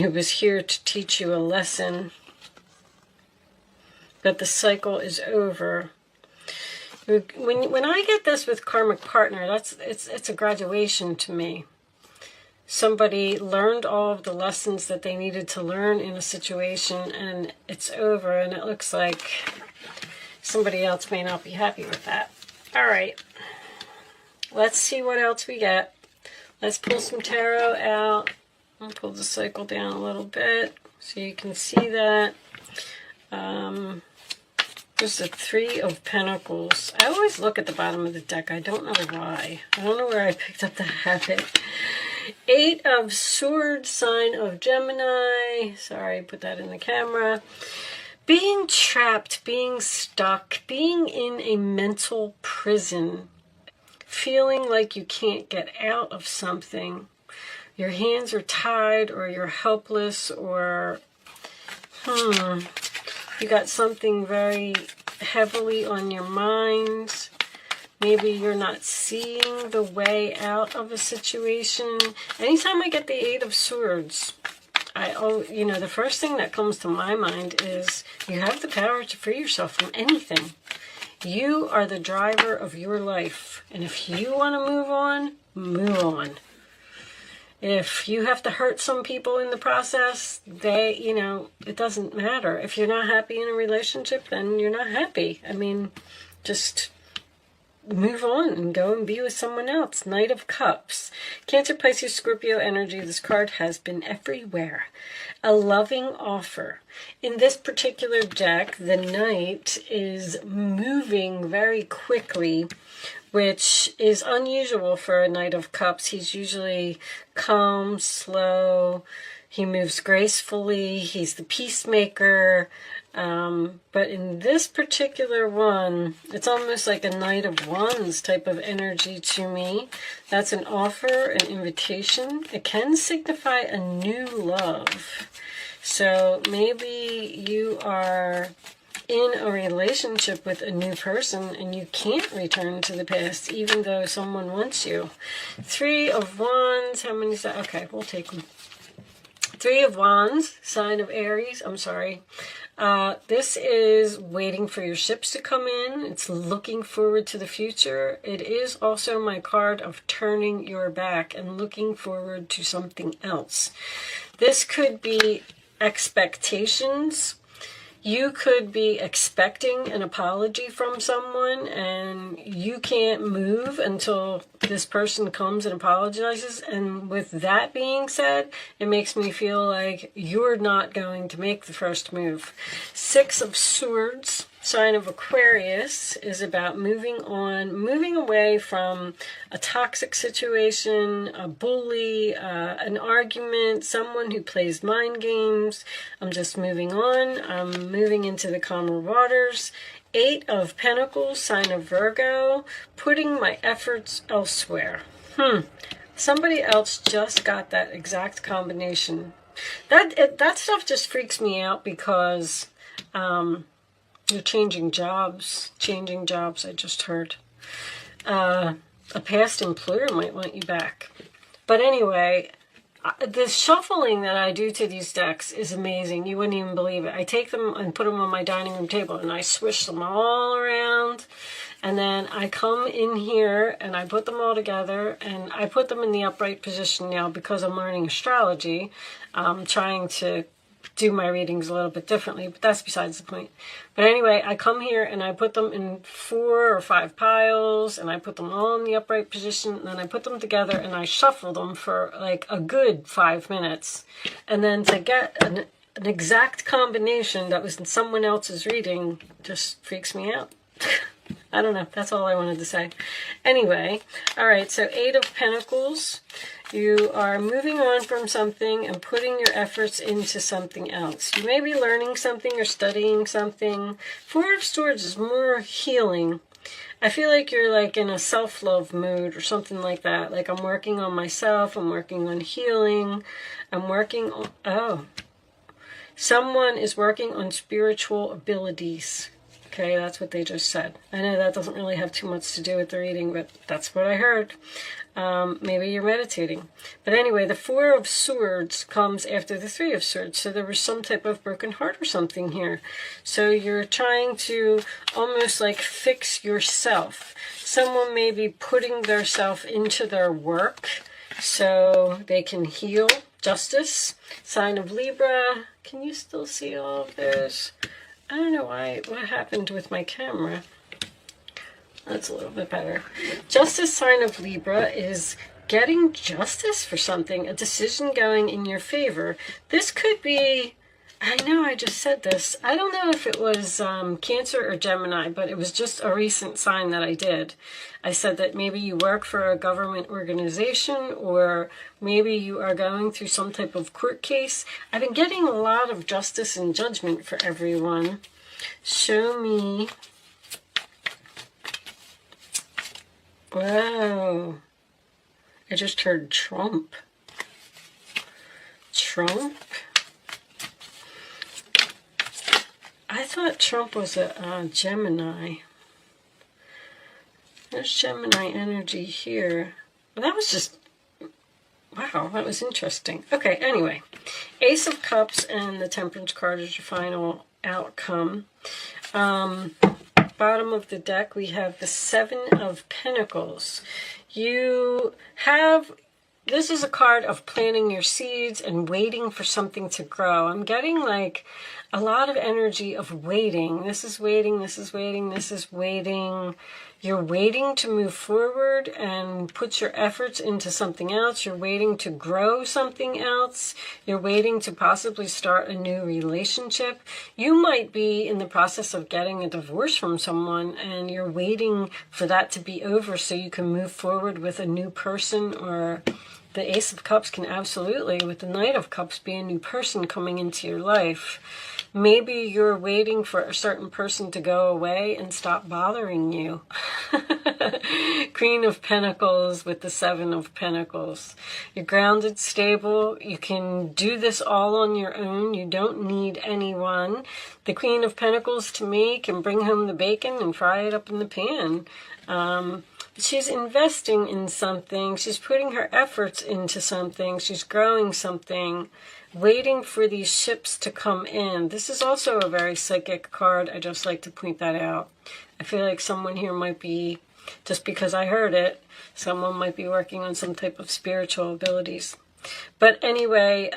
It was here to teach you a lesson, but the cycle is over. When I get this with karmic partner, it's a graduation to me. Somebody learned all of the lessons that they needed to learn in a situation, and it's over, and it looks like somebody else may not be happy with that. All right, let's see what else we get. Let's pull some tarot out. I'll pull the cycle down a little bit so you can see that. There's the Three of Pentacles. I always look at the bottom of the deck. I don't know why. I don't know where I picked up the habit. Eight of Swords, sign of Gemini. Sorry, put that in the camera. Being trapped, being stuck, being in a mental prison. Feeling like you can't get out of something. Your hands are tied, or you're helpless, or you got something very heavily on your mind. Maybe you're not seeing the way out of a situation. Anytime I get the Eight of Swords, the first thing that comes to my mind is you have the power to free yourself from anything. You are the driver of your life. And if you want to move on, move on. If you have to hurt some people in the process, it doesn't matter. If you're not happy in a relationship, then you're not happy. I mean, just move on and go and be with someone else. Knight of Cups. Cancer, Pisces, Scorpio energy. This card has been everywhere. A loving offer. In this particular deck, the Knight is moving very quickly, which is unusual for a Knight of Cups. He's usually calm, slow. He moves gracefully. He's the peacemaker. But in this particular one, it's almost like a Knight of Wands type of energy to me. That's an offer, an invitation. It can signify a new love. So maybe you are in a relationship with a new person and you can't return to the past even though someone wants you. Three of Wands. How many is that? Okay, we'll take them. Three of Wands, sign of Aries. I'm sorry. This is waiting for your ships to come in. It's looking forward to the future. It is also my card of turning your back and looking forward to something else. This could be expectations. You could be expecting an apology from someone and you can't move until this person comes and apologizes. And with that being said, it makes me feel like you're not going to make the first move. Six of Swords, sign of Aquarius, is about moving on, moving away from a toxic situation, a bully, an argument, someone who plays mind games. I'm just moving on. I'm moving into the calmer waters. Eight of Pentacles, sign of Virgo, putting my efforts elsewhere. Somebody else just got that exact combination. That stuff just freaks me out because you're changing jobs, I just heard. A past employer might want you back. But anyway, the shuffling that I do to these decks is amazing. You wouldn't even believe it. I take them and put them on my dining room table and I swish them all around. And then I come in here and I put them all together and I put them in the upright position now because I'm learning astrology. I'm trying to do my readings a little bit differently, but that's besides the point. But anyway, I come here and I put them in 4 or 5 piles and I put them all in the upright position and then I put them together and I shuffle them for like a good 5 minutes. And then to get an exact combination that was in someone else's reading just freaks me out. I don't know. That's all I wanted to say. Anyway, all right, so Eight of Pentacles. You are moving on from something and putting your efforts into something else. You may be learning something or studying something. Four of Swords is more healing. I feel like you're like in a self-love mood or something like that. Like I'm working on myself. I'm working on healing. I'm working on... someone is working on spiritual abilities. Okay, that's what they just said. I know that doesn't really have too much to do with the reading, but that's what I heard. Maybe you're meditating. But anyway, the Four of Swords comes after the Three of Swords. So there was some type of broken heart or something here. So you're trying to almost like fix yourself. Someone may be putting their self into their work so they can heal. Justice, sign of Libra. Can you still see all of those? I don't know what happened with my camera. That's a little bit better. Justice, sign of Libra, is getting justice for something, a decision going in your favor. This could be, I know I just said this. I don't know if it was Cancer or Gemini, but it was just a recent sign that I did. I said that maybe you work for a government organization, or maybe you are going through some type of court case. I've been getting a lot of justice and judgment for everyone. Show me. Wow. I just heard Trump. Trump? I thought Trump was a Gemini. There's Gemini energy here. Well, that was just, wow, that was interesting. Okay, anyway. Ace of Cups and the Temperance card is your final outcome. Bottom of the deck, we have the Seven of Pentacles. You have, this is a card of planting your seeds and waiting for something to grow. I'm getting like a lot of energy of waiting. This is waiting, this is waiting, this is waiting. You're waiting to move forward and put your efforts into something else. You're waiting to grow something else. You're waiting to possibly start a new relationship. You might be in the process of getting a divorce from someone, and you're waiting for that to be over so you can move forward with a new person. Or the Ace of Cups can absolutely, with the Knight of Cups, be a new person coming into your life. Maybe you're waiting for a certain person to go away and stop bothering you. Queen of Pentacles with the Seven of Pentacles. You're grounded, stable. You can do this all on your own. You don't need anyone. The Queen of Pentacles, to me, can bring home the bacon and fry it up in the pan. She's investing in something. She's putting her efforts into something. She's growing something, waiting for these ships to come in. This is also a very psychic card. I just like to point that out. I feel like someone here might be, just because I heard it, someone might be working on some type of spiritual abilities. But anyway,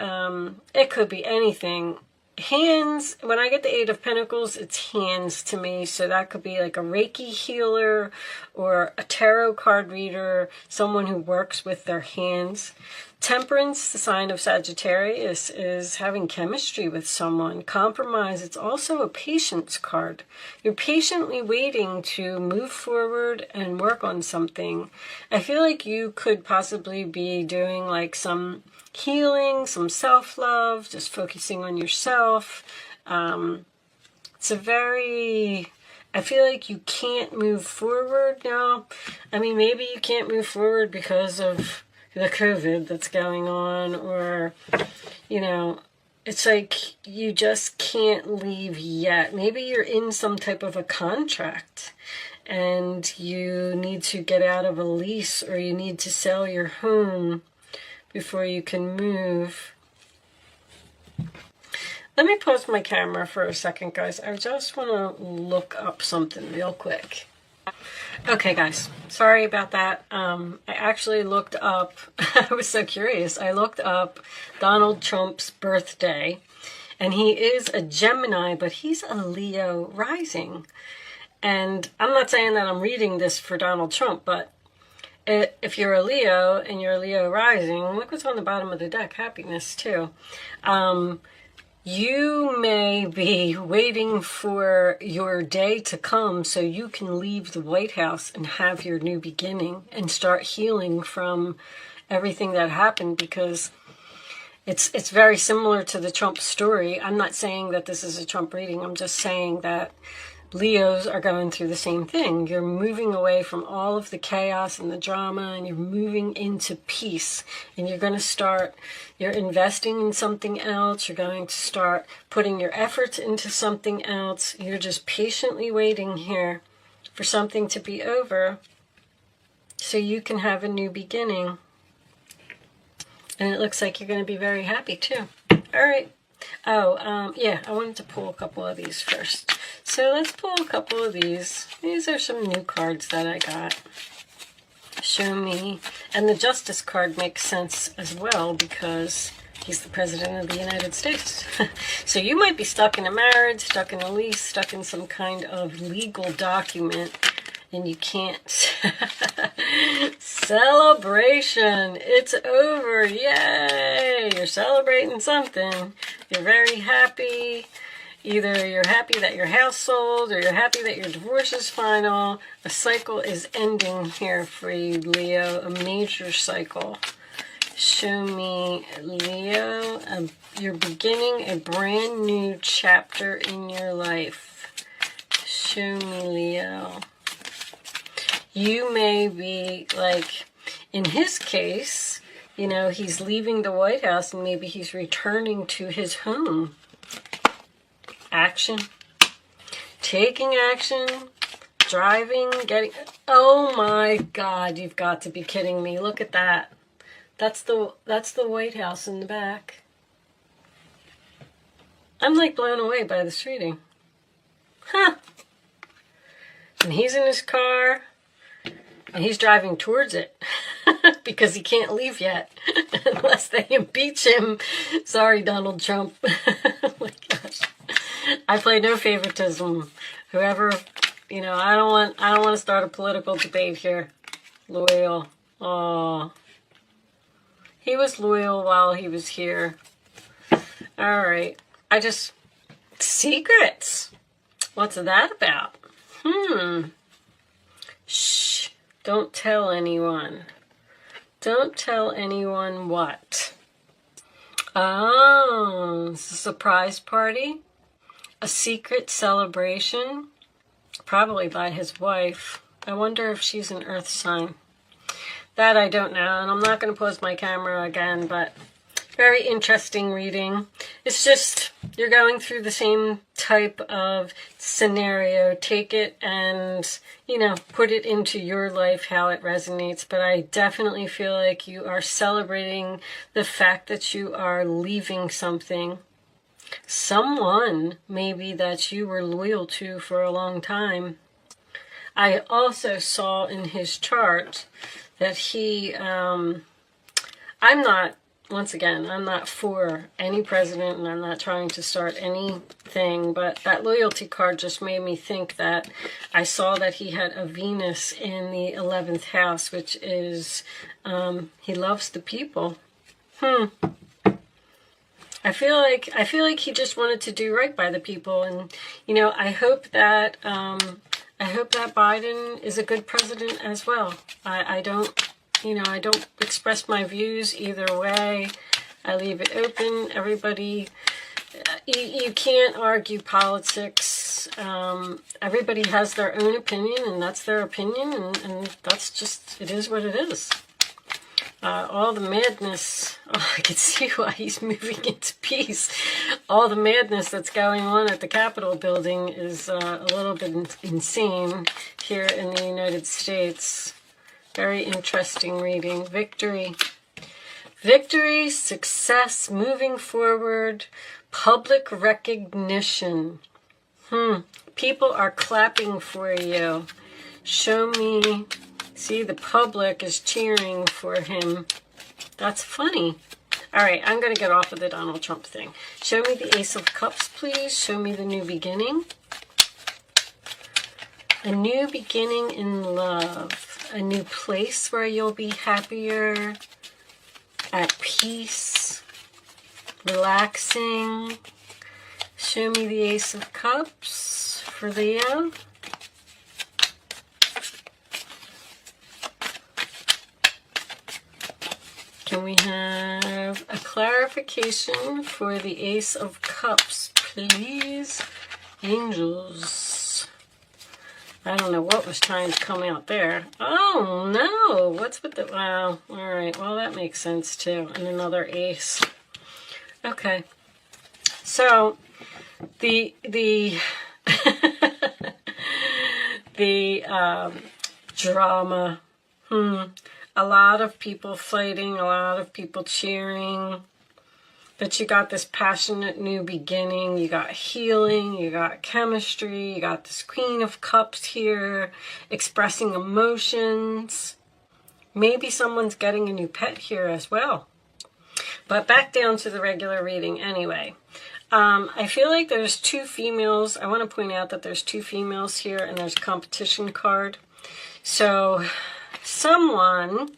it could be anything. Hands, when I get the Eight of Pentacles, it's hands to me. So that could be like a Reiki healer or a tarot card reader, someone who works with their hands. Temperance, the sign of Sagittarius, is having chemistry with someone. Compromise, it's also a patience card. You're patiently waiting to move forward and work on something. I feel like you could possibly be doing like some healing, some self-love, just focusing on yourself. It's a very, I feel like you can't move forward now. I mean, maybe you can't move forward because of the COVID that's going on, or, you know, it's like you just can't leave yet. Maybe you're in some type of a contract and you need to get out of a lease, or you need to sell your home before you can move. Let me pause my camera for a second, guys. I just want to look up something real quick. Okay, guys, sorry about that. I actually looked up, I was so curious, I looked up Donald Trump's birthday, and he is a Gemini, but he's a Leo rising. And I'm not saying that I'm reading this for Donald Trump, but if you're a Leo and you're a Leo rising, look what's on the bottom of the deck, happiness too. You may be waiting for your day to come so you can leave the White House and have your new beginning and start healing from everything that happened, because it's very similar to the Trump story. I'm not saying that this is a Trump reading. I'm just saying that Leos are going through the same thing. You're moving away from all of the chaos and the drama, and you're moving into peace. And you're going to start, you're investing in something else. You're going to start putting your efforts into something else. You're just patiently waiting here for something to be over so you can have a new beginning. And it looks like you're going to be very happy too. All right. Yeah, I wanted to pull a couple of these first. So let's pull a couple of these. These are some new cards that I got. Show me. And the Justice card makes sense as well because he's the President of the United States. So you might be stuck in a marriage, stuck in a lease, stuck in some kind of legal document, and you can't. Celebration! It's over! Yay! You're celebrating something. You're very happy. Either you're happy that your house sold, or you're happy that your divorce is final. A cycle is ending here for you, Leo. A major cycle. Show me, Leo. You're beginning a brand new chapter in your life. Show me, Leo. You may be, like, in his case, you know, he's leaving the White House and maybe he's returning to his home. Action. Taking action. Driving. Getting... Oh my God, you've got to be kidding me. Look at that. That's the White House in the back. I'm like blown away by this reading. Huh. And he's in his car. And he's driving towards it because he can't leave yet unless they impeach him. Sorry, Donald Trump. Oh my gosh. I play no favoritism. Whoever, you know, I don't want to start a political debate here. Loyal. Oh. He was loyal while he was here. All right. Secrets. What's that about? Shh. Don't tell anyone. Don't tell anyone what? Oh, it's a surprise party? A secret celebration? Probably by his wife. I wonder if she's an earth sign. That I don't know, and I'm not going to pause my camera again, but very interesting reading. It's just, you're going through the same type of scenario. Take it and, you know, put it into your life, how it resonates. But I definitely feel like you are celebrating the fact that you are leaving something. Someone, maybe, that you were loyal to for a long time. I also saw in his chart that he, I'm not for any president, and I'm not trying to start anything, but that loyalty card just made me think that I saw that he had a Venus in the 11th house, which is, he loves the people. I feel like he just wanted to do right by the people, and, you know, I hope that Biden is a good president as well. I don't express my views either way. I leave it open. Everybody, you can't argue politics. Everybody has their own opinion, and that's their opinion, and that's just, it is what it is. All the madness, I can see why he's moving into peace. All the madness that's going on at the Capitol building is a little bit insane here in the United States. Very interesting reading. Victory. Victory, success, moving forward, public recognition. People are clapping for you. Show me. See, the public is cheering for him. That's funny. All right, I'm going to get off of the Donald Trump thing. Show me the Ace of Cups, please. Show me the new beginning. A new beginning in love. A new place where you'll be happier, at peace, relaxing. Show me the Ace of Cups for Leo. Can we have a clarification for the Ace of Cups, please? Angels. I don't know what was trying to come out there. Oh, no. What's with the... Wow. All right. Well, that makes sense, too. And another ace. Okay. So, the drama. A lot of people fighting, a lot of people cheering. But you got this passionate new beginning, you got healing, you got chemistry, you got this Queen of Cups here, expressing emotions. Maybe someone's getting a new pet here as well. But back down to the regular reading anyway. I feel like there's two females. I want to point out that there's two females here and there's a competition card. So someone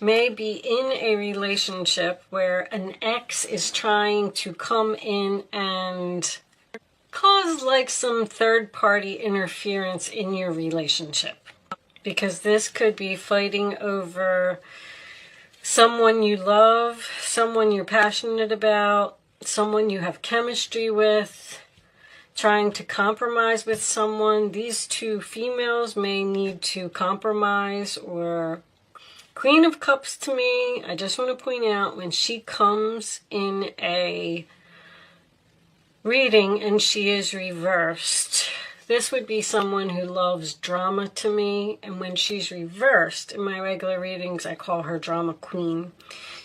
may be in a relationship where an ex is trying to come in and cause like some third-party interference in your relationship. Because this could be fighting over someone you love, someone you're passionate about, someone you have chemistry with, trying to compromise with someone. These two females may need to compromise. Or Queen of Cups to me, I just want to point out, when she comes in a reading and she is reversed, this would be someone who loves drama to me. And when she's reversed in my regular readings, I call her Drama Queen.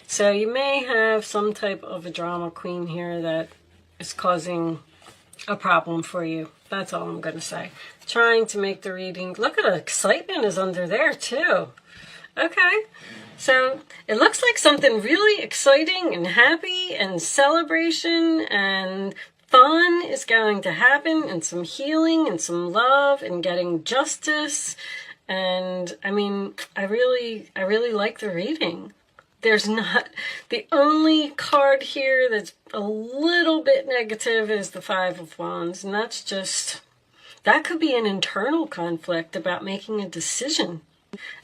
So you may have some type of a drama queen here that is causing a problem for you. That's all I'm going to say. Trying to make the reading. Look at the excitement is under there too. Okay. So it looks like something really exciting and happy and celebration and fun is going to happen, and some healing and some love and getting justice. And I mean, I really like the reading. There's not, the only card here that's a little bit negative is the Five of Wands. And that's just, that could be an internal conflict about making a decision.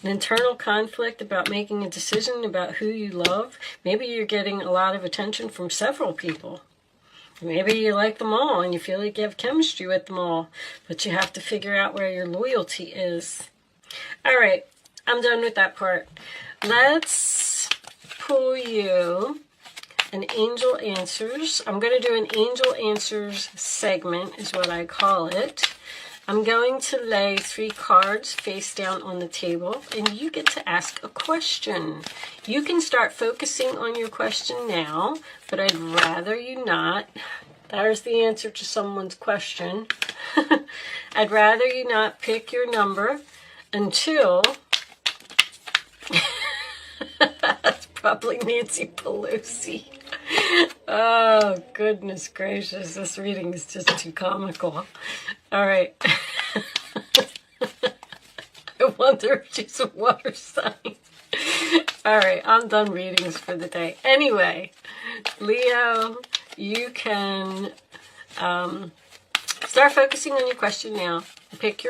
An internal conflict about making a decision about who you love. Maybe you're getting a lot of attention from several people. Maybe you like them all and you feel like you have chemistry with them all. But you have to figure out where your loyalty is. All right, I'm done with that part. Let's pull you an Angel Answers. I'm going to do an Angel Answers segment is what I call it. I'm going to lay 3 cards face down on the table and you get to ask a question. You can start focusing on your question now, but I'd rather you not. There's the answer to someone's question. I'd rather you not pick your number until... That's probably Nancy Pelosi. Oh, goodness gracious. This reading is just too comical. All right. I wonder if she's a water sign. All right, I'm done readings for the day. Anyway, Leo, you can start focusing on your question now. Pick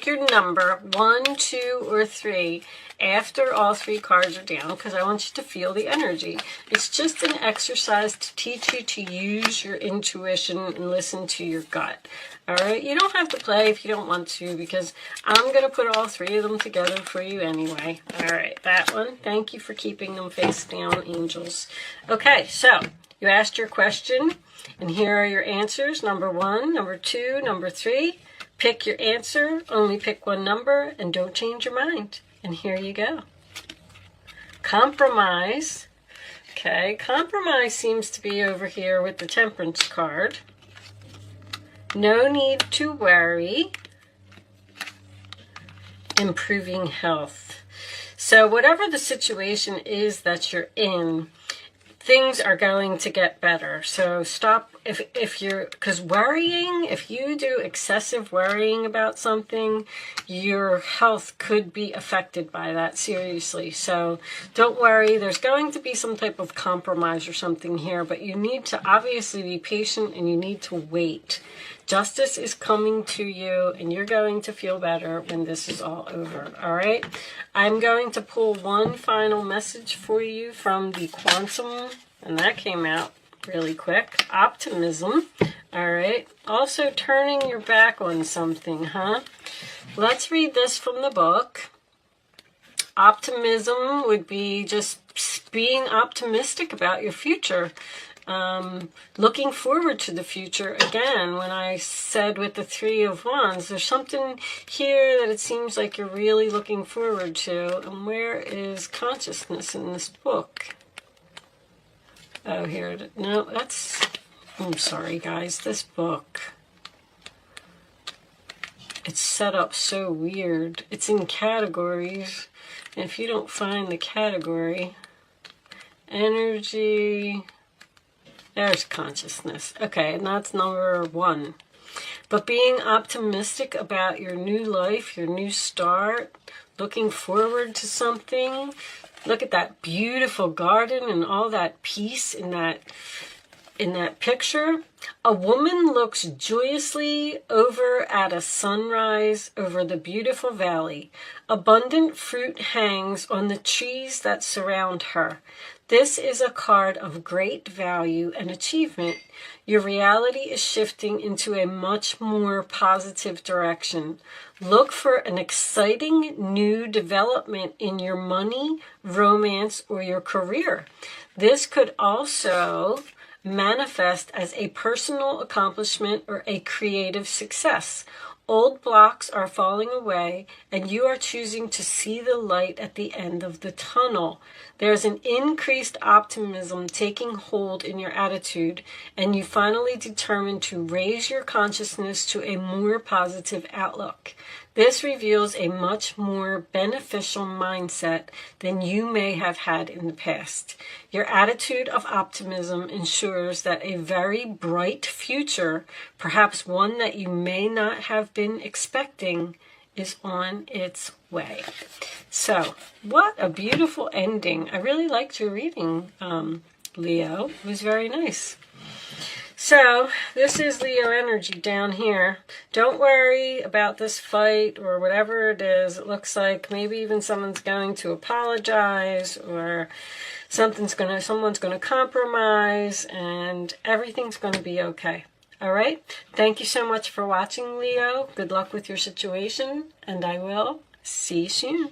your number, 1, 2, or 3, after all 3 cards are down, because I want you to feel the energy. It's just an exercise to teach you to use your intuition and listen to your gut. All right, you don't have to play if you don't want to, because I'm going to put all 3 of them together for you anyway. All right, that one. Thank you for keeping them face down, angels. Okay, so you asked your question, and here are your answers. Number 1, number 2, number 3. Pick your answer, only pick one number, and don't change your mind. And here you go. Compromise. Okay, compromise seems to be over here with the Temperance card. No need to worry. Improving health. So whatever the situation is that you're in, things are going to get better. So stop if you're, because worrying, if you do excessive worrying about something, your health could be affected by that, seriously. So don't worry. There's going to be some type of compromise or something here, but you need to obviously be patient and you need to wait. Justice is coming to you and you're going to feel better when this is all over. All right. I'm going to pull one final message for you from the Quantum, and that came out really quick. Optimism. All right. Also turning your back on something, huh? let's read this from the book. Optimism would be just being optimistic about your future. Looking forward to the future. Again, when I said with the Three of Wands, there's something here that it seems like you're really looking forward to. And where is consciousness in this book? Oh, here. No, that's... I'm sorry, guys. This book, it's set up so weird. It's in categories. And if you don't find the category, energy... There's consciousness. Okay, and that's number 1. But being optimistic about your new life, your new start, looking forward to something. Look at that beautiful garden and all that peace in that picture. A woman looks joyously over at a sunrise over the beautiful valley. Abundant fruit hangs on the trees that surround her. This is a card of great value and achievement. Your reality is shifting into a much more positive direction. Look for an exciting new development in your money, romance, or your career. This could also manifest as a personal accomplishment or a creative success. Old blocks are falling away, and you are choosing to see the light at the end of the tunnel. There's an increased optimism taking hold in your attitude, and you finally determine to raise your consciousness to a more positive outlook. This reveals a much more beneficial mindset than you may have had in the past. Your attitude of optimism ensures that a very bright future, perhaps one that you may not have been expecting, is on its way. So, what a beautiful ending. I really liked your reading, Leo. It was very nice. So, this is Leo energy down here. Don't worry about this fight or whatever it is. It looks like maybe even someone's going to apologize, or someone's going to compromise, and everything's going to be okay. All right? Thank you so much for watching, Leo. Good luck with your situation, and I will see you soon.